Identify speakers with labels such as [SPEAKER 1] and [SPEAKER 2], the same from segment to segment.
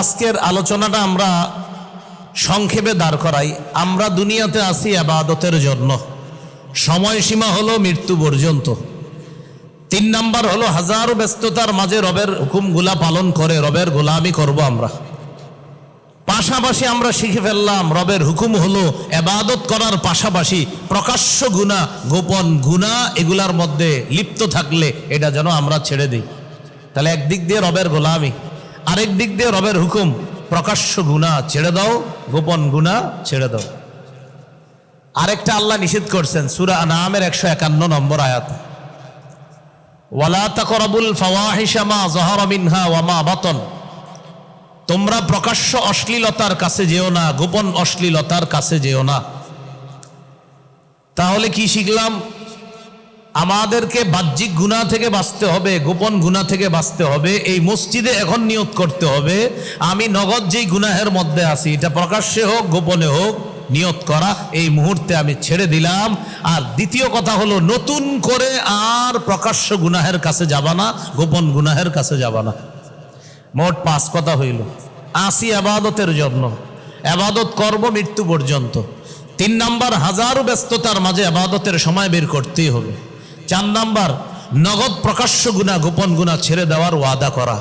[SPEAKER 1] আজকের আলোচনাটা আমরা সংক্ষেপে দাঁড় করাই। আমরা দুনিয়াতে আসি ইবাদতের জন্য, সময়সীমা হলো মৃত্যু পর্যন্ত। 3 নাম্বার হলো হাজারো ব্যস্ততার মাঝে রবের হুকুমগুলা পালন করে রবের গোলামি করব আমরা। পাশাপাশি আমরা শিখে ফেললাম রবের হুকুম হলো ইবাদত করার পাশাপাশি প্রকাশ্য গুনাহ, গোপন গুনাহ এগুলার মধ্যে লিপ্ত থাকলে এটা যেন আমরা ছেড়ে দিই। তাহলে একদিক দিয়ে রবের গোলামি, আরেক দিক দিয়ে রবের হুকুম। প্রকাশ্য গুনাহ ছেড়ে দাও, গোপন গুনাহ ছেড়ে দাও। আরেকটা আল্লাহ নিষেধ করছেন সূরা আনআমের 151 নম্বর আয়াত, ওয়ালা তাকরাবুল ফাওয়াহিশা মা যাহারা মিনহা ওয়া মা বাতন। তোমরা প্রকাশ্য অশ্লীলতার কাছে যেও না, গোপন অশ্লীলতার কাছে যেও না। তাহলে কি শিখলাম? আমাদেরকে বাহ্যিক গুনাহ থেকে বাঁচতে হবে, গোপন গুনাহ থেকে বাঁচতে হবে। এই মসজিদে এখন নিয়ত করতে হবে আমি নগদ যেই গুনাহের মধ্যে আছি, এটা প্রকাশ্যে হোক গোপনে হোক, নিয়ত করা এই মুহূর্তে আমি ছেড়ে দিলাম। আর দ্বিতীয় কথা হলো নতুন করে আর প্রকাশ্য গুনাহের কাছে যাবা না, গোপন গুনাহের কাছে যাবা না। মোট 5 কথা হইল। আসি ইবাদতের জন্য, ইবাদত করব মৃত্যু পর্যন্ত। 3 নাম্বার হাজারো ব্যস্ততার মাঝে ইবাদতের সময় বের করতেই হবে। 4 নাম্বার নগদ প্রকাশ্য গুনাহ, গোপন গুনাহ ছেড়ে দেওয়ার ওয়াদা করা।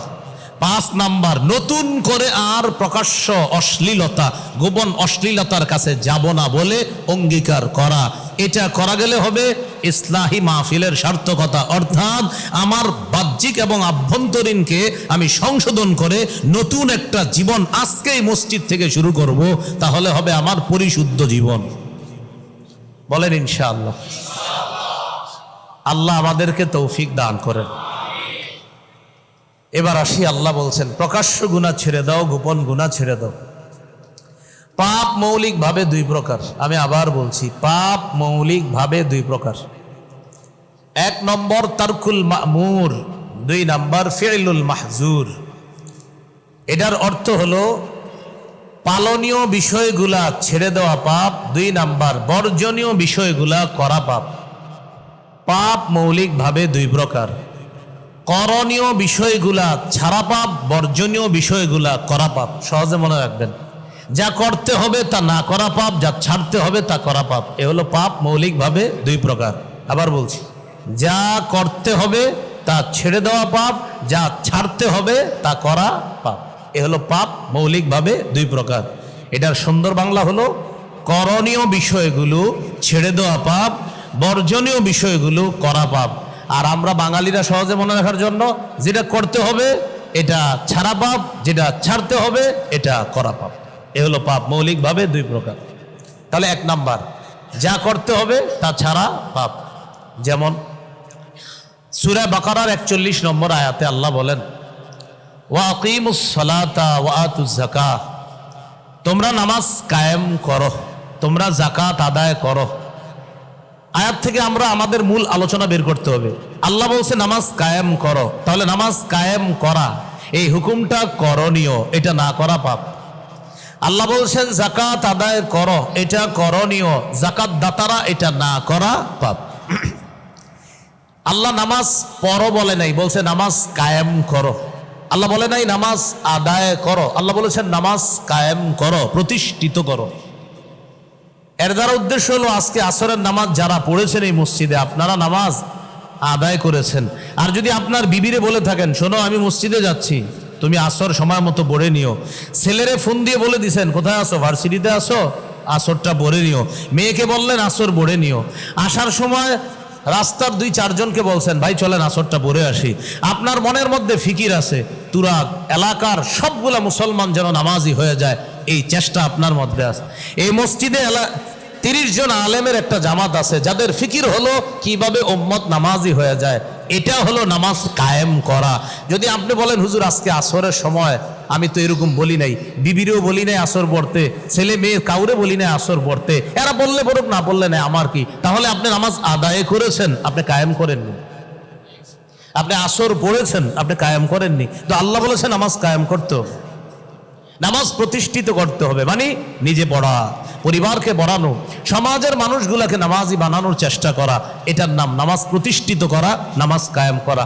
[SPEAKER 1] 5 নাম্বার নতুন করে আর প্রকাশ্য অশ্লীলতা, গোপন অশ্লীলতার কাছে যাব না বলে অঙ্গীকার করা। এটা করা গেলে হবে ইসলাহি মাহফিলের সার্থকতা, অর্থাৎ আমার বাহ্যিক এবং আভ্যন্তরীণকে আমি সংশোধন করে নতুন একটা জীবন আজকেই মসজিদ থেকে শুরু করব। তাহলে হবে আমার পরিশুদ্ধ জীবন। বলেন ইনশাআল্লাহ। আল্লাহ আমাদেরকে তৌফিক দান করেন। এবার আসি, আল্লাহ বলছেন প্রকাশ্য গুনাহ ছেড়ে দাও, গোপন গুনাহ ছেড়ে দাও। পাপ মৌলিকভাবে 2 প্রকার। আমি আবার বলছি, পাপ মৌলিকভাবে 2 প্রকার। 1 নম্বর তারকুল মা'মুর, 2 নম্বর ফি'লুল মাহজুর। এটার অর্থ হলো পালনীয় বিষয়গুলা ছেড়ে দেওয়া পাপ, 2 নাম্বার বর্জনীয় বিষয়গুলা করা পাপ। পাপ মৌলিকভাবে 2 প্রকার। করণীয় বিষয়গুলা ছাড়া পাপ, বর্জনীয় বিষয়গুলা করা পাপ। সহজে মনে রাখবেন, যা করতে হবে তা না করা পাপ, যা ছাড়তে হবে তা করা পাপ। এ হলো পাপ মৌলিকভাবে 2 প্রকার। আবার বলছি, যা করতে হবে তা ছেড়ে দেওয়া পাপ, যা ছাড়তে হবে তা করা পাপ। এ হলো পাপ মৌলিকভাবে 2 প্রকার। এটার সুন্দর বাংলা হলো করণীয় বিষয়গুলো ছেড়ে দেওয়া পাপ, বর্জনীয় বিষয়গুলো করা পাপ। আর আমরা বাঙালিরা সহজে মনে রাখার জন্য যেটা করতে হবে এটা ছাড়া পাপ, যেটা ছাড়তে হবে এটা করা পাপ। এ হলো পাপ মৌলিকভাবে 2 প্রকার। তাহলে 1 নাম্বার যা করতে হবে তা ছাড়া পাপ। যেমন সূরা বাকারার 41 নম্বর আয়াতে আল্লাহ বলেন, ওয়া আকিমুস সালাতা ওয়া আতুজ যাকাত। তোমরা নামাজ কায়েম করো, তোমরা যাকাত আদায় করো। আয়াত থেকে আমরা আমাদের মূল আলোচনা বের করতে হবে। আল্লাহ বলছে নামাজ কায়েম করো, তাহলে নামাজ কায়েম করা এই হুকুমটা করণীয়, এটা না করা পাপ। আল্লাহ বলছেন যাকাত আদায় করো, এটা করণীয়, যাকাত দাতারা এটা না করা পাপ। আল্লাহ নামাজ পড়ো বলে নাই, বলছে নামাজ কায়েম করো। আল্লাহ বলে নাই নামাজ আদায় করো, আল্লাহ বলেছেন নামাজ কায়েম করো, প্রতিষ্ঠিত করো। এর দ্বারা উদ্দেশ্য হলো আজকে আসরের নামাজ যারা পড়েছেন এই মসজিদে, আপনারা নামাজ আদায় করেছেন। আর যদি আপনার বিবিরে বলে থাকেন শোনো আমি মসজিদে যাচ্ছি, তুমি আসর সময় মতো পড়ে নিও। ছেলেরে ফোন দিয়ে বলে দিছেন কোথায় আসো, ভার্সিটিতে আসো, আসরটা পড়ে নিও। মেয়েকে বললেন আসর পড়ে নিও। আসার সময় রাস্তার 2-4 জনকে বলছেন ভাই চলেন আসরটা পড়ে আসি। আপনার মনের মধ্যে ফিকির আছে তুরাগ এলাকার সবগুলা মুসলমান যেন নামাজি হয়ে যায়, এই চেষ্টা আপনার মধ্যে আছে। এই মসজিদে 30 জন আলেমের একটা জামাত আছে যাদের ফিকির হলো কিভাবে উম্মত নামাজি হয়ে যায়। এটা হলো নামাজ কায়েম করা। যদি আপনি বলেন হুজুর আজকে আসরের সময় আমি তো এরকম বলি নাই, বিবিরেও বলি নাই আসর পড়তে, ছেলে মেয়ে কাউরে বলি নাই আসর পড়তে, এরা বললে পড়ুক না বললে নাই আমার কি। তাহলে আপনি নামাজ আদায় করেছেন, আপনি কায়েম করেননি। আপনি আসর পড়েছেন, আপনি কায়েম করেননি। তো আল্লাহ বলেছেন নামাজ কায়েম করতে হবে। নামাজ প্রতিষ্ঠিত করতে হবে, মানে নিজে পড়া, পরিবারকে পড়ানো, সমাজের মানুষগুলাকে নামাজি বানানোর চেষ্টা করা, এটার নাম নামাজ প্রতিষ্ঠিত করা, নামাজ কায়েম করা।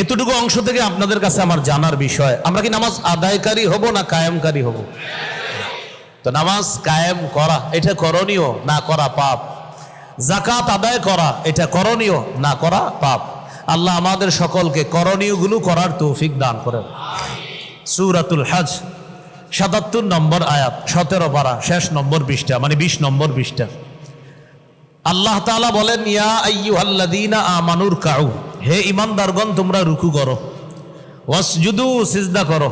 [SPEAKER 1] এতটুকু অংশ থেকে আপনাদের কাছে আমার জানার বিষয়, আমরা কি নামাজ আদায়কারী হব না কায়েমকারী হব? তো নামাজ কায়েম করা এটা করণীয়, না করা পাপ। যাকাত আদায় করা এটা করণীয়, না করা পাপ। আল্লাহ আমাদের সকলকে করণীয়গুলো করার তৌফিক দান করেন। সূরাতুল হজ ৭৭ নম্বর আয়াত, ১৭ পারা, শেষ নম্বর পৃষ্ঠা, মানে ২০ নম্বর পৃষ্ঠা। আল্লাহ তাআলা বলেন, ইয়া আইয়ুহাল্লাযীনা আমানুর কাউ, হে ঈমানদারগণ তোমরা রুকু করো, ওয়াসজুদু সিজদা করো,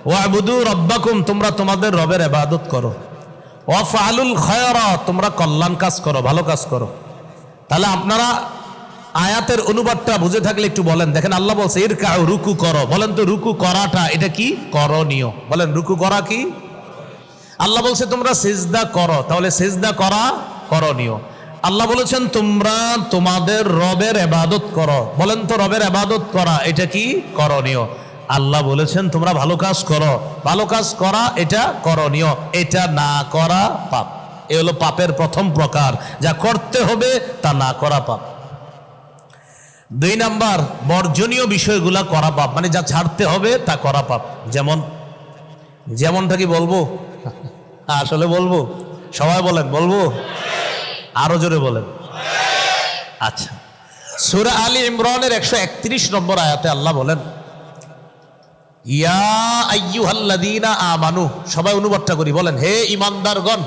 [SPEAKER 1] ওয়াবুদু রাব্বাকুম তোমরা তোমাদের রবের ইবাদত করো, ওয়াফআলুল খায়রা তোমরা কল্যাণ কাজ করো, ভালো কাজ করো। তাহলে আপনারা আয়াতের অনুবাদটা বুঝে থাকলে একটু বলেন। দেখেন আল্লাহ বলছে ইরকাউ, রুকু করো। বলেন তো রুকু করাটা এটা কি? করণীয়। বলেন রুকু করা কি? আল্লাহ বলছে তোমরা সিজদা করো, তাহলে সিজদা করা করণীয়। আল্লাহ বলেছেন তোমরা তোমাদের রবের ইবাদত করো, বলেন তো রবের ইবাদত করা এটা কি? করণীয়। আল্লাহ বলেছেন তোমরা ভালো কাজ করো, ভালো কাজ করা এটা করণীয়, এটা না করা পাপ। এ হলো পাপের প্রথম প্রকার, যা করতে হবে তা না করা পাপ। ২ নাম্বার, বর্জনীয় বিষয়গুলা করা পাপ, মানে যা ছাড়তে হবে তা করা পাপ। যেমনটা কি বলবো? আসলে বলবো? সবাই বলেন বলবো, আরো জোরে বলেন। আচ্ছা, সূরা আলী ইমরানের ১৩১ নম্বর আয়াতে আল্লাহ বলেন, ইয়া আইয়ুহাল্লাযীনা আমানু, সবাই অনুবাদটা করি, বলেন হে ঈমানদারগণ,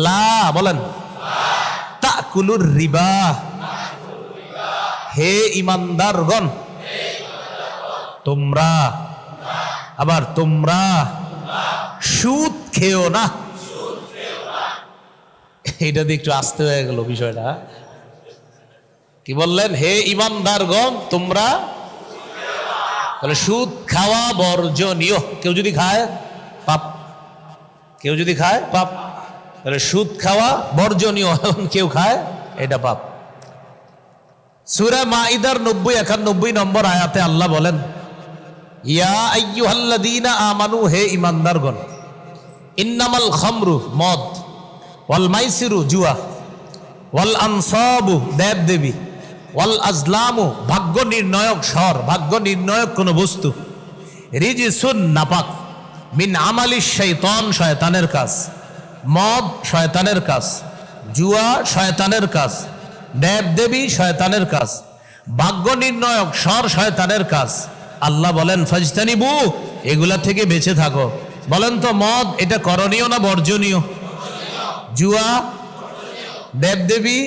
[SPEAKER 1] লা বলেন তাকুলুর রিবা, হে ঈমানদারগণ তোমরা, আবার তোমরা সুদ খেও না। এটা দিয়ে একটু আস্তে হয়ে গেল বিষয়টা। কি বললেন? হে ঈমানদারগণ তোমরা, তাহলে সুদ খাওয়া বর্জনীয়। কেউ যদি খায় পাপ, কেউ যদি খায় পাপ, তাহলে সুদ খাওয়া বর্জনীয়, কেউ খায় এটা পাপ। সূরা মাইদার ৯০-৯১ নম্বর আয়াতে আল্লাহ বলেন, ইয়া আইয়ুহাল্লাযীনা আমানু, হে ঈমানদারগণ, ইন্নামাল খামরু মদ, ওয়াল মাইসিরু জুয়া, ওয়াল আনসাবু দেব দেবী, ওয়াল আজলামু ভাগ্য নির্ণায়ক স্বর, ভাগ্য নির্ণায়ক কোন বস্তু, রিজিসুন নাপাক, মিন আমালিশ শাইতান শয়তানের কাজ। মদ শয়তানের কাজ, জুয়া শয়তানের কাজ, দেব দেবী শয়তানের কাজ, ভাগ্য নির্ণায়ক স্বর শয়তানের কাজ। আল্লাহ বলেন ফাজতানিবু, এগুলা থেকে বেঁচে থাকো। বলেন তো মদ এটা করণীয় না বর্জনীয়? জুয়া, দেবদেবী,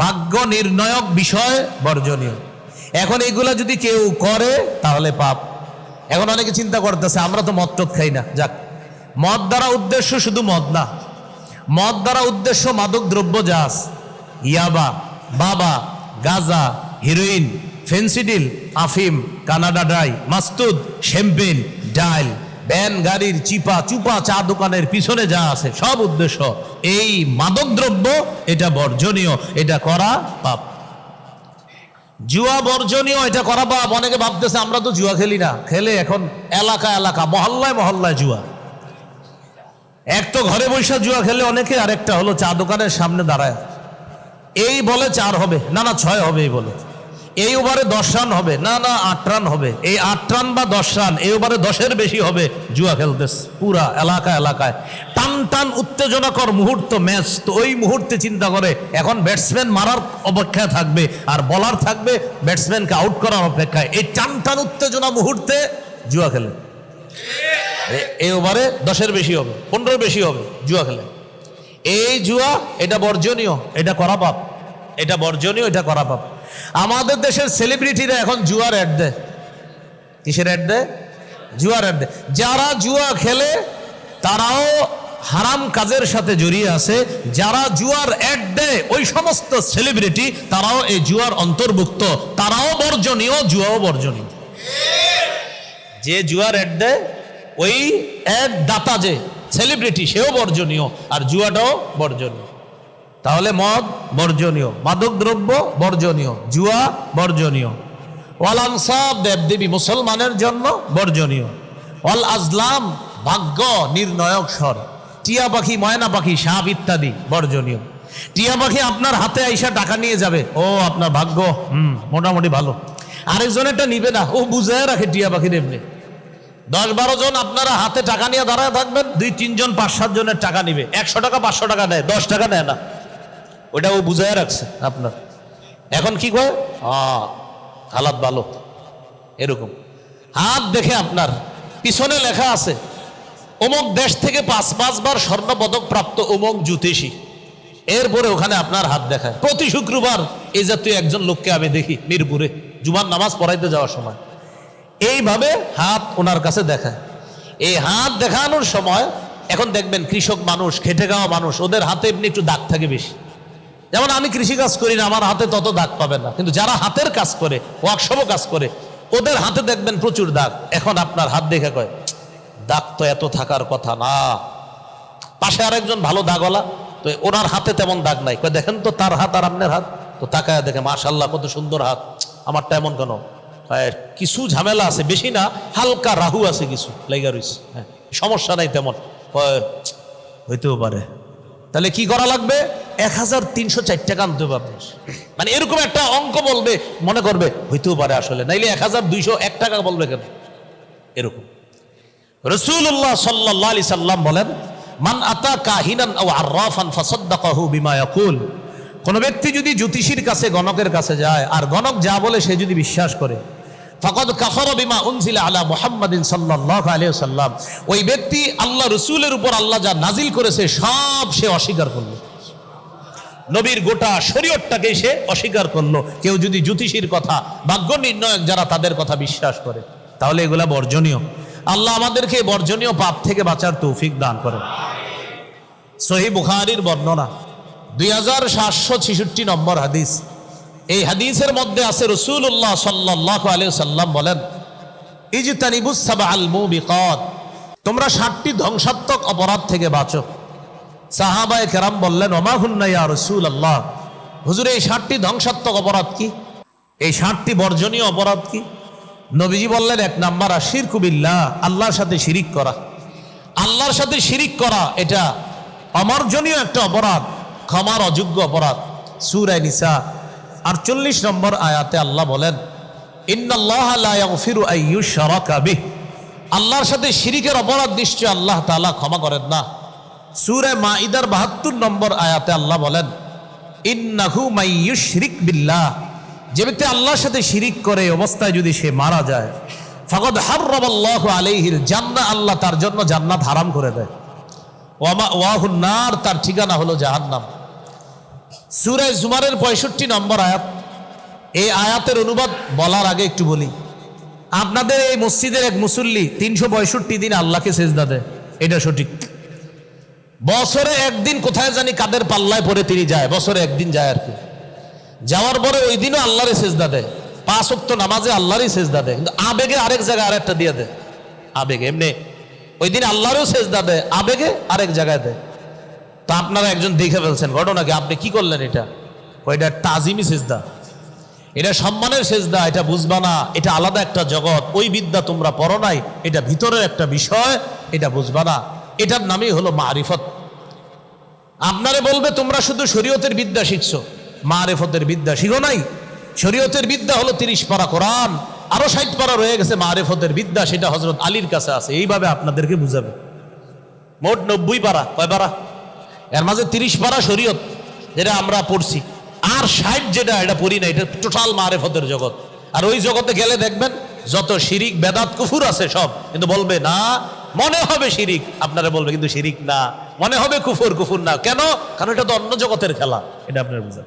[SPEAKER 1] ভাগ্য নির্ণায়ক বিষয় বর্জনীয়। এখন এগুলা যদি কেউ করে তাহলে পাপ। এখন অনেকে চিন্তা করতেছে আমরা তো মদ টদ খাই না, যাক, মদ দ্বারা উদ্দেশ্য শুধু মদ না, মদ দ্বারা উদ্দেশ্য মাদক দ্রব্য যা আছে, ইয়াবা, বাবা, গাঁজা, হিরোইন, ফেন্সিডিল, আফিম, কানাডা ড্রাই, মাস্তুদ, শ্যাম্পেন, ডাইল, ভ্যান গাড়ির চিপা চুপা, চা দোকানের পিছনে যা আছে সব উদ্দেশ্য এই মাদক দ্রব্য, এটা বর্জনীয়, এটা করা পাপ। জুয়া বর্জনীয়, এটা করা পাপ। অনেকে ভাবতেছে আমরা তো জুয়া খেলি না, খেলে এখন এলাকা এলাকা, মহল্লায় মহল্লায় জুয়া। এক তো ঘরে বসে জুয়া খেলে অনেকে, আর একটা হলো চা দোকানের সামনে দাঁড়ায়, এই বলে ৪ হবে, না না ৬ হবে, এই বলে এই ওভারে ১০ রান হবে, না না ৮ রান হবে, এই ৮ রান বা ১০ রান, এই ওভারে ১০-এর বেশি হবে, জুয়া খেলতেছে পুরা এলাকা এলাকায়। টান টান উত্তেজনাকর মুহূর্ত ম্যাচ, তো ওই মুহূর্তে চিন্তা করে এখন ব্যাটসম্যান মারার অপেক্ষায় থাকবে আর বলার থাকবে ব্যাটসম্যানকে আউট করার অপেক্ষায়। এই টান টান উত্তেজনা মুহূর্তে জুয়া খেলে, এই ওভারে ১০-এর বেশি হবে, ১৫-এর বেশি হবে, জুয়া খেলে। এই জুয়া এটা বর্জনীয়, এটা করা পাপ, এটা বর্জনীয়, এটা করা পাপ। আমাদের দেশের সেলিব্রিটিরা এখন জুয়ার অ্যাড দেয়। কিসের অ্যাড দেয়? জুয়ার অ্যাড দেয়। যারা জুয়া খেলে তারাও হারাম কাজের সাথে জড়িয়ে আছে, যারা জুয়ার অ্যাড দেয় ওই সমস্ত সেলিব্রিটি তারাও এই জুয়ার অন্তর্ভুক্ত, তারাও বর্জনীয়, জুয়াও বর্জনীয়। যে জুয়ার অ্যাড দেয় ওই অ্যাড দাতা যে সেলিব্রিটি সেও বর্জনীয়, আর জুয়াটাও বর্জনীয়। তাহলে মদ বর্জনীয়, মাদক দ্রব্য বর্জনীয়, জুয়া বর্জনীয়, ওয়াল আনসাব দেবদেবী মুসলমানের জন্য বর্জনীয়, অল আজলাম ভাগ্য নির্ণয়ক স্বর, টিয়া পাখি, ময়না পাখি, সাপ ইত্যাদি বর্জনীয়। টিয়া পাখি আপনার হাতে আইসা টাকা নিয়ে যাবে, ও আপনার ভাগ্য মোটামুটি ভালো। আরেকজনেরটা নিবে না, ও বুঝায় রাখে টিয়া পাখির এমনি। 10-12 জন আপনারা হাতে টাকা নিয়ে দাঁড়ায় থাকবেন, 2-3 জন 5-7 জনের টাকা নিবে, 100 টাকা 500 টাকা নেয়, 10 টাকা নেয় না, ওটা ও বুঝায় রাখছে আপনার। এখন কি কয়, হালাত ভালো, এরকম হাত দেখে আপনার পিছনে লেখা আছে অমুক দেশ থেকে 5 বার স্বর্ণ পদক প্রাপ্ত অমুক জ্যোতিষী, এরপরে ওখানে আপনার হাত দেখায়। প্রতি শুক্রবার এই জাতীয় একজন লোককে আমি দেখি মিরপুরে জুমার নামাজ পড়াইতে যাওয়ার সময় এইভাবে হাত ওনার কাছে দেখায়। এই হাত দেখানোর সময় এখন দেখবেন কৃষক মানুষ, খেটে খাওয়া মানুষ, ওদের হাতে এমনি একটু দাগ থাকে বেশি। যেমন আমি কৃষি কাজ করি না, আমার হাতে তত দাগ পাবেন না, কিন্তু যারা হাতের কাজ করে, ওয়ার্কশপও কাজ করে, ওদের হাতে দেখবেন প্রচুর দাগ। এখন আপনার হাত দেখে কয় দাগ তো এত থাকার কথা না। পাশে আরেকজন ভালো দাগওয়ালা, তো ওনার হাতে তেমন দাগ নাই, কয় দেখেন তো তার হাত আর আপনার হাত, তো তাকায় দেখে মাশাআল্লাহ কত সুন্দর হাত, আমারটা এমন কেন? কিছু ঝামেলা আছে, বেশি না, হালকা রাহু আছে, কিছু লাইগা রইছে, হ্যাঁ সমস্যা নাই তেমন। হইতেও পারে, তাহলে কি করা লাগবে? 1304 টাকা আনতে হবে আপনার। মানে এরকম একটা অঙ্ক বলবে, মনে করবে হইতেও পারে আসলে, নাইলে 1201 টাকা বলবে কেন? এরকম রাসূলুল্লাহ সাল্লাল্লাহু আলাইহি সাল্লাম বলেন, মান আতা কাহিনান আও আররাফান ফাসাদ্দাকাহু বিমা ইয়াকুল, কোন ব্যক্তি যদি জ্যোতিষীর কাছে, গণকের কাছে যায়, আর গণক যা বলে সে যদি বিশ্বাস করে, ফাকাদ কাফারা বিমা উনজিলা আলা মুহাম্মাদিন সাল্লাল্লাহু আলাইহি ওয়াসাল্লাম, ওই ব্যক্তি আল্লাহ রাসূলের উপর আল্লাহ যা নাজিল করেছে সব সে অস্বীকার করলো। নবীর গোটা শরীয়তটাকে সে অস্বীকার করলো। কেউ যদি জ্যোতিষীর কথা, ভাগ্য নির্ণয়ক যারা, তাদের কথা বিশ্বাস করে, তাহলে এগুলা বর্জনীয়। আল্লাহ আমাদেরকে বর্জনীয় পাপ থেকে বাঁচার তৌফিক দান করেন। সহিহ বুখারীর বর্ণনা 2766 নম্বর হাদিস। এই হাদিসের মধ্যে আছে রাসূলুল্লাহ সাল্লাল্লাহু আলাইহি সাল্লাম বলেন, ইজতানিবুস সাবআল মুবিকাত, তোমরা 7টি ধ্বংসাত্মক অপরাধ থেকে বাঁচো। সাহাবায়ে কেরাম বললেন, ওমা হুন্না ইয়া রাসূলুল্লাহ, হুজুর এই 7টি ধ্বংসাত্মক অপরাধ কি? এই 7টি বর্জনীয় অপরাধ কি? নবীজি বললেন, 1 নাম্বার আশিরকু বিল্লাহ, আল্লাহর সাথে শিরিক করা। আল্লাহর সাথে শিরিক করা এটা অমার্জনীয় একটা অপরাধ, ক্ষমার অযোগ্য অপরাধ। সূরা নিসা 48 নম্বর আয়াতে আল্লাহ বলেন, ইন্নাল্লাহা লা ইয়াগফিরু আইয়ুশরাকা বিহি, আল্লাহর সাথে শিরিকের অপরাধ নিশ্চয় আল্লাহ তাআলা ক্ষমা করেন না। সূরা মাইদার 72 নম্বর আয়াতে আল্লাহ বলেন, ইন্নাহু মাইয়ুশরিক বিল্লাহ, যে ব্যক্তি আল্লাহর সাথে শিরিক করে অবস্থায় যদি সে মারা যায়, ফাকাদ হাররামাল্লাহু আলাইহিল জান্নাহ, আল্লাহ তার জন্য জান্নাত হারাম করে দেয়। ওয়া মাওয়াহুন নার, তার ঠিকানা হলো জাহান্নাম। সূরা জুমারের 65 নম্বর আয়াত। এই আয়াতের অনুবাদ বলার আগে একটু বলি, আপনাদের এই মসজিদের এক মুসল্লি 365 দিন আল্লাহকে সেজদা দেয়, এটা সঠিক। বছরে একদিন কোথায় জানি কাদের পাল্লায় পড়ে তিনি যায়, বছরে একদিন যায় আর কি, যাওয়ার পরে ওই দিনও আল্লাহরে সেজদা দেয়, 5 ওয়াক্ত নামাজে আল্লাহরই সেজদা দেয়, কিন্তু আবেগে আরেক জায়গায় আরেকটা দিয়ে দেয়। আবেগে এমনি ওই দিন আল্লাহরও সেজদা দেয়, আবেগে আরেক জায়গায় দেয়। তো আপনারা একজন দেখে ফেলছেন ঘটনাকে, আপনি কি করলেন? এটা ওইটা তাজিমি সেজদা, এটা সম্মানের সেজদা, এটা বুঝবা না, এটা আলাদা একটা জগৎ, ওই বিদ্যা তোমরা পড়ো নাই, এটা ভিতরের একটা বিষয়, এটা বুঝবা না। এটার নামই হলো মারিফত। আপনারে বলবে তোমরা শুধু শরীয়তের বিদ্যা শিখছো, মারিফতের বিদ্যা শিখো নাই। শরীয়তের বিদ্যা হলো 30 পারা কোরআন, আরো 60 পারা রয়ে গেছে মারিফতের বিদ্যা, সেটা হযরত আলীর কাছে আছে। এইভাবে আপনাদেরকে বুঝাবে। মোট 90 পারা, কয় পারা? এর মাঝে 30 পারা শরীয়ত যেটা আমরা পড়ছি, আর 60 যেটা এটা পড়ি না, এটা টোটাল মারিফতের জগৎ। আর ওই জগতে গেলে দেখবেন যত শিরিক বেদাত কুফুর আছে সব, কিন্তু বলবে না, মনে হবে শিরিক, আপনারা বলবে কিন্তু শিরিক না, মনে হবে কুফর, কুফুর না। কেন? কারণ এটা তো অন্য জগতের খেলা, এটা আপনারা বুঝেন।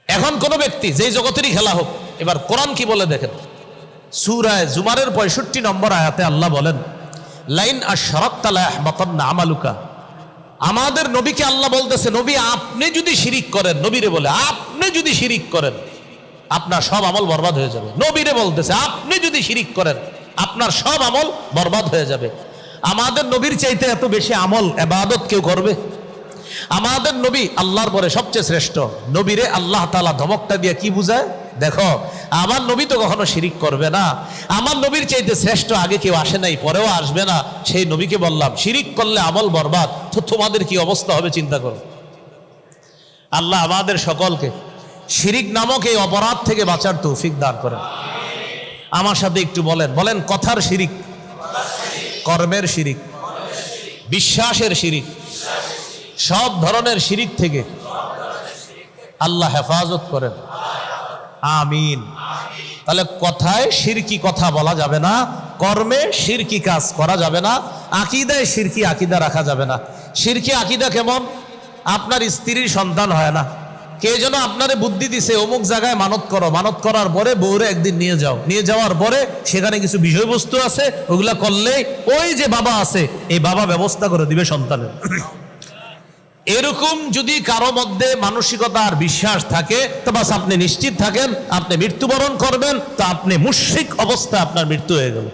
[SPEAKER 1] এখন কোন ব্যক্তি যেই জগতেরই খেলা হোক, এবার কোরআন কি বলে দেখেন। সূরা জুমারের 65 নম্বর আয়াতে আল্লাহ বলেন, লাইন আশরাকতা লা ইয়াহবাতান্না আমালুকা। আমাদের নবীকে আল্লাহ বলতেছে, নবী আপনি যদি শিরিক করেন, নবীরে বলে আপনি যদি শিরিক করেন আপনার সব আমল বরবাদ হয়ে যাবে। নবীরে বলতেছে আপনি যদি শিরিক করেন আপনার সব আমল বরবাদ হয়ে যাবে। আমাদের নবীর চাইতে এত বেশি আমল ইবাদত কেউ করবে? আমাদের নবী আল্লাহর পরে সবচেয়ে শ্রেষ্ঠ। নবীরে আল্লাহ তাআলা ধমকটা দিয়ে কি বুঝায়? দেখো আমার নবী তো কখনো শিরিক করবে না, আমার নবীর চাইতে শ্রেষ্ঠ আগে কেউ আসে নাই, পরেও আসবে না, সেই নবীকে বললাম শিরিক করলে আমল বরবাদ, তো তোমাদের কি অবস্থা হবে চিন্তা করো। আল্লাহ আমাদের সকলকে শিরিক নামক এই অপরাধ থেকে বাঁচার তৌফিক দান করেন। আমার সাথে একটু বলেন, বলেন কথার শিরিক, কর্মের শিরিক, বিশ্বাসের শিরিক, সব ধরনের শিরিক থেকে আল্লাহ হেফাজত করেন, আমিন। তাহলে কথায় শিরকি কথা বলা যাবে না, কর্মে শিরকি কাজ করা যাবে না, আকীদায় শিরকি আকীদা রাখা যাবে না। শিরকি আকীদা কেমন? আপনার স্ত্রীর সন্তান হয় না, কে যেন আপনারে বুদ্ধি দিছে অমুক জায়গায় মানত করো, মানত করার পরে বউরে একদিন নিয়ে যাও, নিয়ে যাওয়ার পরে সেখানে কিছু বিষয়বস্তু আছে, ওগুলা করলেই ওই যে বাবা আছে এই বাবা ব্যবস্থা করে দিবে সন্তানের। এরকম যদি কারো মধ্যে মানসিকতা আর বিশ্বাস থাকে তো বাস আপনি নিশ্চিত থাকেন আপনি মৃত্যুবরণ করবেন, তো আপনি মুশরিক অবস্থায় আপনার মৃত্যু হয়ে গেল।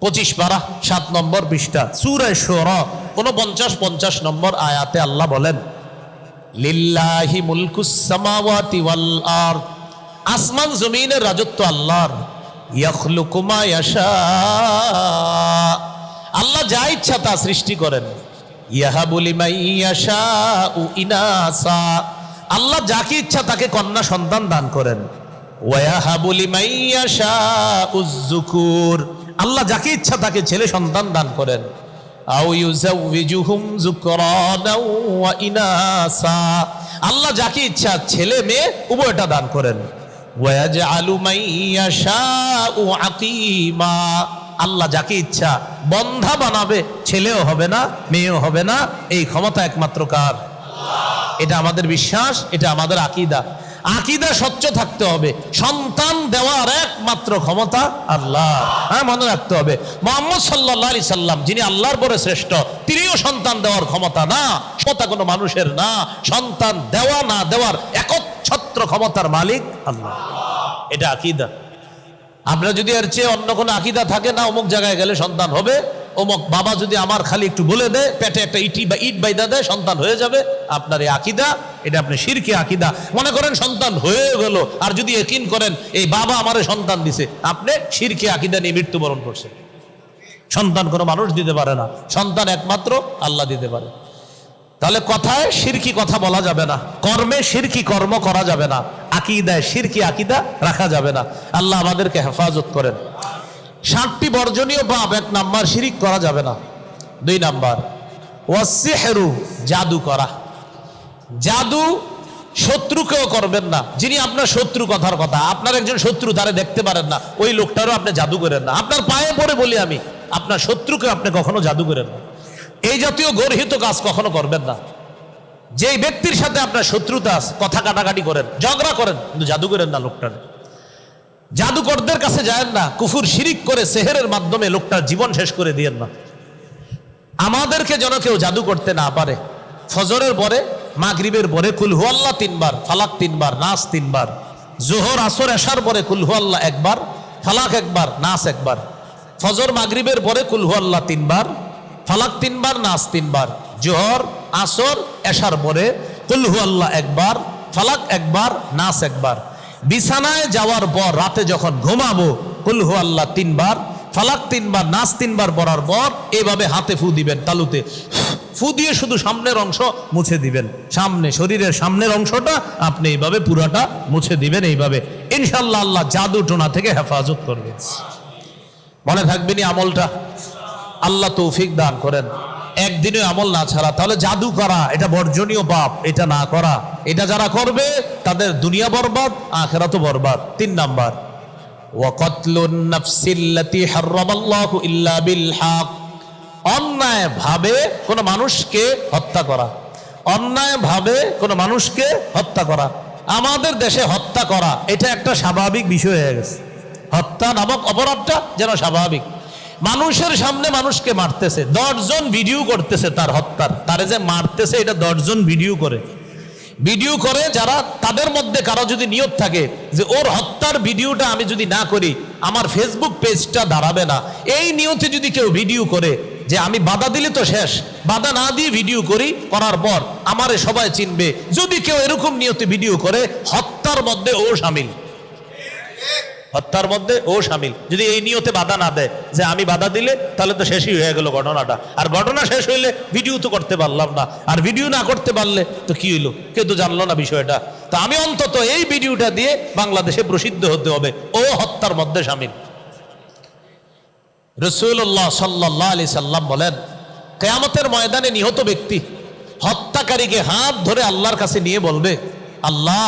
[SPEAKER 1] 25 পারা 7 নম্বর পৃষ্ঠা সূরা শুরা 49-50 নম্বর আয়াতে আল্লাহ বলেন, লিল্লাহি মুলকুস সামাওয়াতি ওয়াল আরদ, আসমান জমিনের রাজত্ব আল্লাহর, ইয়াখলুকু মা ইয়াশা, আল্লাহ যা ইচ্ছা তা সৃষ্টি করেন, ইয়াহাবু লিমান ইয়াশাউ ইনাসা, আল্লাহ যাকে ইচ্ছা তাকে কন্যা সন্তান দান করেন, ওয়া ইয়াহাবু লিমান ইয়াশাউ যুকুর, আল্লাহ যাকে ইচ্ছা তাকে ছেলে সন্তান দান করেন, আও ইউযাউযুহুম যুকরানা ওয়া ইনাসা, আল্লাহ যাকে ইচ্ছা ছেলে মেয়ে উভয়টা দান করেন, ওয়া ইয়াজআলু মান ইয়াশাউ আকীমা, আল্লাহ যাকে ইচ্ছা বন্ধা বানাবে, ছেলেও হবে না মেয়েও হবে না, এই ক্ষমতা একমাত্র কার? আল্লাহ। এটা আমাদের বিশ্বাস, এটা আমাদের আকীদা। আকীদা স্বচ্ছ থাকতে হবে, সন্তান দেওয়ার একমাত্র ক্ষমতা আল্লাহ, হ্যাঁ মনে রাখতে হবে। মুহাম্মদ সাল্লাল্লাহু আলাইহি সাল্লাম যিনি আল্লাহর পরে শ্রেষ্ঠ, তিনিও সন্তান দেওয়ার ক্ষমতা না, ক্ষমতা কোনো মানুষের না, সন্তান দেওয়া না দেওয়ার একচ্ছত্র ক্ষমতার মালিক আল্লাহ। এটা আকীদা। আপনার যদি এর চেয়ে অন্য কোনো আকীদা থাকে না অমুক জায়গায় গেলে সন্তান হবে, অমুক বাবা যদি আমার খালি একটু বলে দেয় পেটে একটা ইট বাইদা দেয় সন্তান হয়ে যাবে, আপনার এই আকীদা এটা আপনি শিরকি আকীদা। মনে করেন সন্তান হয়ে গেল, আর যদি ইয়াকিন করেন এই বাবা আমারে সন্তান দিছে, আপনি শিরকি আকীদা নিয়ে মৃত্যুবরণ করছেন। সন্তান কোনো মানুষ দিতে পারে না, সন্তান একমাত্র আল্লাহ দিতে পারে। তাহলে কথায় শিরকি কথা বলা যাবে না, কর্মে শিরকি কর্ম করা যাবে না, আকীদায় শিরকি আকীদা রাখা যাবে না। আল্লাহ আমাদেরকে হেফাজত করেন। 7টি বর্জনীয় পাপ, 1 নাম্বার শিরিক করা যাবে না, 2 নাম্বার ওয়াসসিহরু জাদু করা, জাদু শত্রুকেও করবেন না, যিনি আপনার শত্রু কথার কথা, আপনার একজন শত্রু তারে দেখতে পারেন না, ওই লোকটারও আপনি জাদু করেন না। আপনার পায়ে পড়ে বলি আমি, আপনার শত্রুকে আপনি কখনো জাদু করেন না, এই জাতীয় গর্হিত কাজ কখনো করবেন না। যেই ব্যক্তির সাথে আপনার শত্রুতা আছে কথা কাটাকাটি করেন, ঝগড়া করেন, কিন্তু জাদু করেন না লোকটার। জাদুকরদের কাছে যায়েন না, কুফুর শিরিক করে সেহেরের মাধ্যমে লোকটার জীবন শেষ করে দিয়েন না। আমাদেরকে যেন কেউ জাদু করতে না পারে। ফজরের পরে মাগরিবের পরে কুল হু আল্লাহ 3 বার, ফালাক 3 বার, নাস 3 বার, জোহর আসর এশার পরে কুল হু আল্লাহ 1 বার, ফালাক 1 বার, নাস 1 বার, ফজর মাগরিবের পরে কুল হু আল্লাহ 3 বার, ফালাক 3 বার, নাস 3 বার, জোহর আসর এশার পরে কুল হু আল্লাহ 1 বার, ফালাক 1 বার, নাস 1 বার। বিছানায় যাওয়ার পর রাতে যখন ঘুমাবো কুল হু আল্লাহ 3 বার, ফালাক 3 বার, নাস 3 বার পড়ার পর এইভাবে হাতে ফু দিবেন, তালুতে ফু দিয়ে শুধু সামনের অংশ মুছে দিবেন, সামনে শরীরের সামনের অংশটা আপনি এইভাবে পুরাটা মুছে দিবেন, এইভাবে ইনশাআল্লাহ আল্লাহ জাদু টোনা থেকে হেফাজত করবেন। মনে থাকবেনি আমলটা? আল্লাহ তৌফিক দান করেন। একদিনে আমল না ছাড়া, তাহলে জাদু করা এটা বর্জনীয় পাপ, এটা না করা, এটা যারা করবে তাদের দুনিয়া বরবাদ আখিরাতও বরবাদ। 3 নাম্বার ওয়া কতলুন নাফসিল্লাতি হারামাল্লাহু ইল্লা বিল হক, অন্যায় ভাবে কোনো মানুষকে হত্যা করা, অন্যায় ভাবে কোনো মানুষকে হত্যা করা। আমাদের দেশে হত্যা করা এটা একটা স্বাভাবিক বিষয় হয়ে গেছে, হত্যা নামক অপরাধটা যেন স্বাভাবিক। মানুষের সামনে মানুষকে মারতেছে, 10 জন ভিডিও করতেছে তার হত্যার, তারে যে মারতেছে এটা 10 জন ভিডিও করে যারা, তাদের মধ্যে কারো যদি নিয়ত থাকে যে ওর হত্যার ভিডিওটা আমি যদি না করি আমার ফেসবুক পেজটা দাঁড়াবে না, এই নিয়তে যদি কেউ ভিডিও করে যে আমি বাধা দিলে তো শেষ, বাধা না দিয়ে ভিডিও করি, করার পর আমারে সবাই চিনবে। যদি কেউ এরকম নিয়তে ভিডিও করে, হত্যার মধ্যে ও শামিল, হত্যার মধ্যে ও শামিল। যদি এই নিয়তে বাধা না দেয় যে আমি বাধা দিলে তাহলে তো শেষই হয়ে গেল ঘটনাটা, আর ঘটনা শেষ হইলে ভিডিও তো করতে পারলাম না, আর ভিডিও না করতে পারলে তো কি হইলো, কেউ তো জানলো না বিষয়টা। তো আমি অন্তত এই ভিডিওটা দিয়ে বাংলাদেশে প্রসিদ্ধ হতে হবে ও হত্যার মধ্যে শামিল। রাসূলুল্লাহ সাল্লাল্লাহু আলাইহি সাল্লাম বলেন, কিয়ামতের ময়দানে নিহত ব্যক্তি হত্যাকারীকে হাত ধরে আল্লাহর কাছে নিয়ে বলবে, আল্লাহ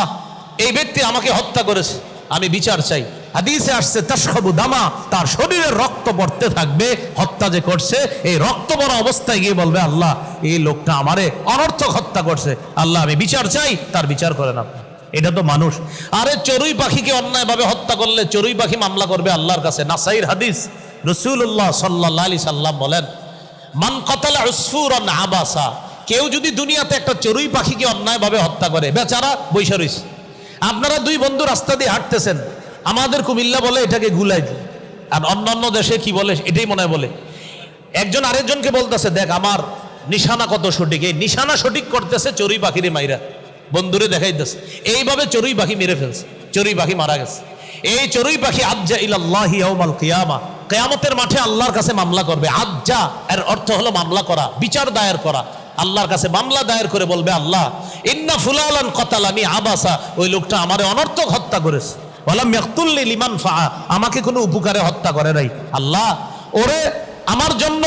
[SPEAKER 1] এই ব্যক্তি আমাকে হত্যা করেছে, আমি বিচার চাই। হাদিসে আসছে তাশখাবু দামা, তার শরীরের রক্ত পড়তে থাকবে, হত্যা যে করছে এই রক্ত পড়া অবস্থায় গিয়ে বলবে, আল্লাহ এই লোকটা আমারে অনর্থক হত্যা করছে, আল্লাহ আমি বিচার চাই, তার বিচার করেন আপনি। এটা তো মানুষ। আরে চড়ুই পাখিকে অন্যায়ভাবে হত্যা করলে চড়ুই পাখি মামলা করবে আল্লাহর কাছে। নাসাইর হাদিস, রাসূলুল্লাহ সাল্লাল্লাহু আলাইহি সাল্লাম বলেন, মান কাতালা উসফুরান আবাসা, কেউ যদি দুনিয়াতে একটা চড়ুই পাখিকে অন্যায়ভাবে হত্যা করে, বেচারা বৈশা রইছে। আপনারা দুই বন্ধু রাস্তা দিয়ে হাঁটতেছেন, আমাদের কুমিল্লা বলে এটাকে গুলাই, আর অন্যান্য দেশে কি বলে এটাই মনে হয় বলে। একজন আরেকজনকে বলতেছে, দেখ আমার নিশানা কত সঠিক, এই নিশানা সঠিক করতেছে চড়ুই পাখিরে মাইরা, বন্ধুরে দেখাইতেছে। এইভাবে চড়ুই পাখি মেরে ফেলছে, চড়ুই পাখি মারা গেছে। এই চড়ুই পাখি আজ্জা ইলাল্লাহি ইয়াউমাল কিয়ামা, কিয়ামতের মাঠে আল্লাহর কাছে মামলা করবে। আজ্জা এর অর্থ হলো মামলা করা, বিচার দায়ের করা। আল্লাহর কাছে মামলা দায়ের করে বলবে, আল্লাহ ইন্না ফুলালান কাতালানি আবাসা, ওই লোকটা আমারে অনর্থক হত্যা করেছে। ওয়ালাম ইয়াকতুলনি লিমান ফাআ, আমাকে কোনো উপকারে হত্যা করে নাই। আল্লাহ ওরে আমার জন্য,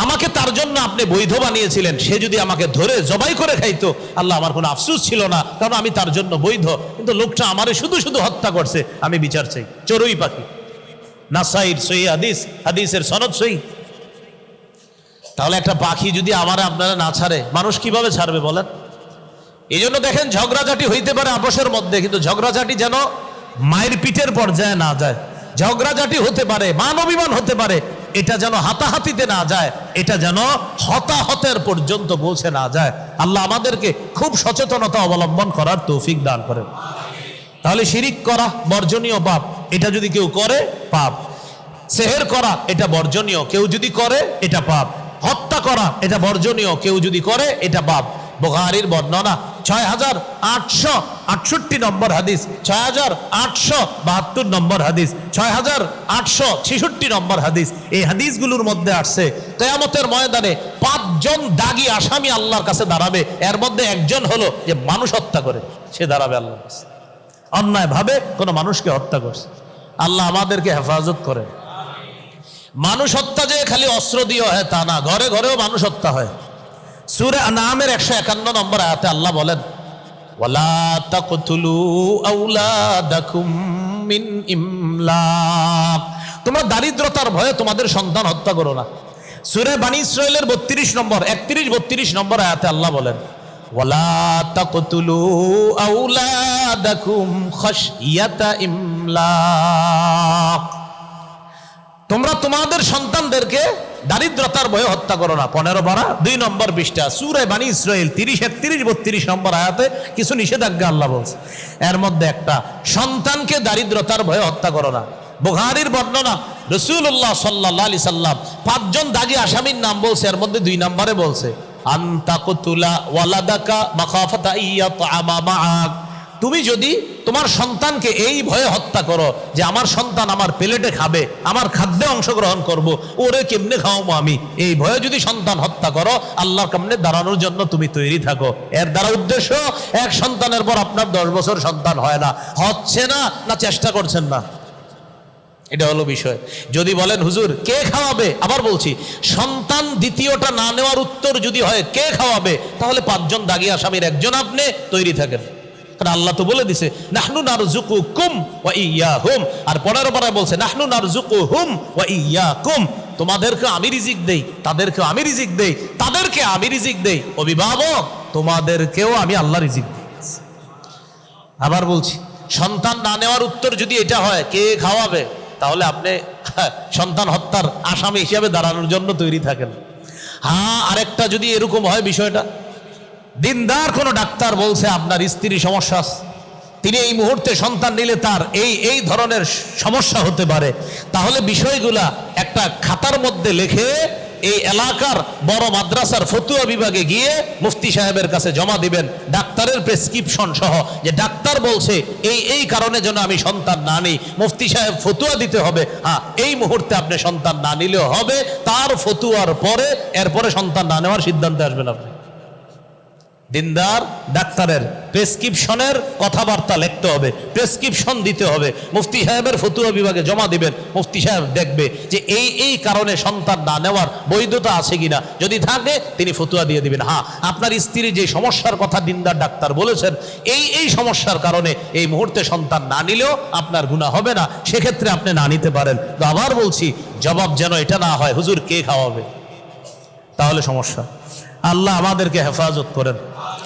[SPEAKER 1] আমাকে তার জন্য আপনি বৈধ বানিয়েছিলেন, সে যদি আমাকে ধরে জবাই করে খাইতো, আল্লাহ আমার কোনো আফসোস ছিল না, কারণ আমি তার জন্য বৈধ। কিন্তু লোকটা আমারে শুধু শুধু হত্যা করছে, আমি বিচার চাই। চড়ুই পাখি, নাসাইর সহিহ হাদিস, হাদিসের সনদ সহিহ। তাহলে একটা পাখি যদি আমারে আপনারা না ছাড়ে, মানুষ কিভাবে ছাড়বে বলেন? এই জন্য দেখেন ঝগড়াঝাটি হইতে পারে আপোষের মধ্যে, কিন্তু ঝগড়াঝাটি যেন মায়ের পিঠের পর্যায়ে না যায়। ঝগড়াঝাটি হতে পারে, মান অভিমান হতে পারে, এটা যেন হাতাহাতিতে না যায়, এটা যেন হতাহতের পর্যন্ত পৌঁছে না যায়। আল্লাহ আমাদেরকে খুব সচেতনতা অবলম্বন করার তৌফিক দান করেন। তাহলে শিরিক করা বর্জনীয় পাপ, এটা যদি কেউ করে পাপ। সেহের করা এটা বর্জনীয়, কেউ যদি করে এটা পাপ। হত্যা করা এটা বর্জনীয়, কেউ যদি করে এটা পাপ। বুখারীর বর্ণনা 6868 নম্বর হাদিস, 6872 নম্বর হাদিস, 6866 নম্বর হাদিস। এই হাদিসগুলোর মধ্যে আসছে কিয়ামতের ময়দানে 5 জন দাগী আসামি আল্লাহর কাছে দাঁড়াবে। এর মধ্যে একজন হলো যে মানুষ হত্যা করে, সে দাঁড়াবে আল্লাহর কাছে, অন্যায় ভাবে কোনো মানুষকে হত্যা করছে। আল্লাহ আমাদেরকে হেফাজত করে। মানুষ হত্যা যে খালি অস্ত্র দিয়ে হয় তা না, ঘরে ঘরেও মানুষ হত্যা হয়। সূরা আনআমের 151 নম্বর আয়াতে আল্লাহ বলেন, ওয়ালা তাকতুলু আওলাদাকুম মিন ইমলাক, তোমরা দারিদ্রতার ভয়ে তোমাদের সন্তান হত্যা করো না। সূরা বনী ইসরাঈলের 32 নম্বর 31-32 নম্বর আয়াতে আল্লাহ বলেন, ওয়ালা তাকতুলু আওলাদাকুম খাশইয়াতা ইমলাক, তোমরা তোমাদের সন্তানদেরকে দারিদ্রতার ভয়ে হত্যা করো না। 15 পারা 2 নম্বর পৃষ্ঠা সূরা বনী ইসরাঈল 30, 31, 32 নম্বর আয়াতে কিছু নিষেধাজ্ঞা আল্লাহ বলছে। এর মধ্যে একটা, সন্তানকে দারিদ্রতার ভয়ে হত্যা করো না। বুখারীর বর্ণনা, রাসূলুল্লাহ সাল্লাল্লাহু আলাইহি সাল্লাম 5 জন দাগী আসামির নাম বলছে, এর মধ্যে 2 নম্বরে বলছে আনতাকতুলা ওয়ালাদাকা মাখাফাতা ইয়াতআমা মাআক, তুমি যদি তোমার সন্তানকে এই ভয়ে হত্যা করো যে আমার সন্তান আমার প্লেটে খাবে, আমার খাদ্যে অংশগ্রহণ করব, ওরে কেমনে খাওয়াবো আমি, এই ভয়ে যদি সন্তান হত্যা করো, আল্লাহর সামনে দাঁড়ানোর জন্য তুমি তৈরি থাকো। এর দ্বারা উদ্দেশ্য, এক সন্তানের পর আপনার 10 বছর সন্তান হয় না, হচ্ছে না, না চেষ্টা করছেন না, এটা হলো বিষয়। যদি বলেন হুজুর কে খাওয়াবে, আবার বলছি সন্তান দ্বিতীয়টা না নেওয়ার উত্তর যদি হয় কে খাওয়াবে, তাহলে 5 জন দাগী আসামির একজন আপনি তৈরি থাকেন। কারণ আল্লাহ তো বলে দিছে নাহনু নারযুকুকুম ওয়া ইয়্যাহুম, আর 15 পারায় বলছে নাহনু নারযুকুহুম ওয়া ইয়্যাকুম, তোমাদেরকে আমি রিজিক দেই, তাদেরকে আমি রিজিক দেই, তাদেরকে আমি রিজিক দেই, অভিভাবক তোমাদেরকেও আমি আল্লাহ রিজিক দিই। আবার বলছি, সন্তান না নেওয়ার উত্তর যদি এটা হয় কে খাওয়াবে, তাহলে আপনি সন্তান হত্যার আসামি হিসাবে দাঁড়ানোর জন্য তৈরি থাকেন। হ্যাঁ, আরেকটা যদি এরকম হয় বিষয়টা, দিনদার কোনো ডাক্তার বলছে আপনার স্ত্রীর সমস্যা আছে, তিনি এই মুহূর্তে সন্তান নিলে তার এই ধরনের সমস্যা হতে পারে, তাহলে বিষয়গুলা একটা খাতার মধ্যে লিখে এই এলাকার বড় মাদ্রাসার ফতুয়া বিভাগে গিয়ে মুফতি সাহেবের কাছে জমা দিবেন ডাক্তারের প্রেসক্রিপশন সহ, যে ডাক্তার বলছে এই কারণে যেন আমি সন্তান না নিই। মুফতি সাহেব ফতুয়া দিতে হবে, হ্যাঁ এই মুহূর্তে আপনি সন্তান না নিলেও হবে, তার ফতুয়ার পরে এরপরে সন্তান না নেওয়ার সিদ্ধান্তে আসবেন আপনি। দিনদার ডাক্তারের প্রেসক্রিপশনের কথাবার্তা লিখতে হবে, প্রেসক্রিপশন দিতে হবে, মুফতি সাহেবের ফতুয়া বিভাগে জমা দিবেন। মুফতি সাহেব দেখবে যে এই কারণে সন্তান না নেওয়ার বৈধতা আছে কিনা, যদি থাকে তিনি ফতুয়া দিয়ে দিবেন। হ্যাঁ আপনার স্ত্রীর যে সমস্যার কথা দিনদার ডাক্তার বলেছেন, এই সমস্যার কারণে এই মুহূর্তে সন্তান না নিলেও আপনার গুনাহ হবে না, সেক্ষেত্রে আপনি না নিতে পারেন। তো আবার বলছি, জবাব যেন এটা না হয় হুজুর কে খাওয়াবে, তাহলে সমস্যা। আল্লাহ আমাদেরকে হেফাজত করেন।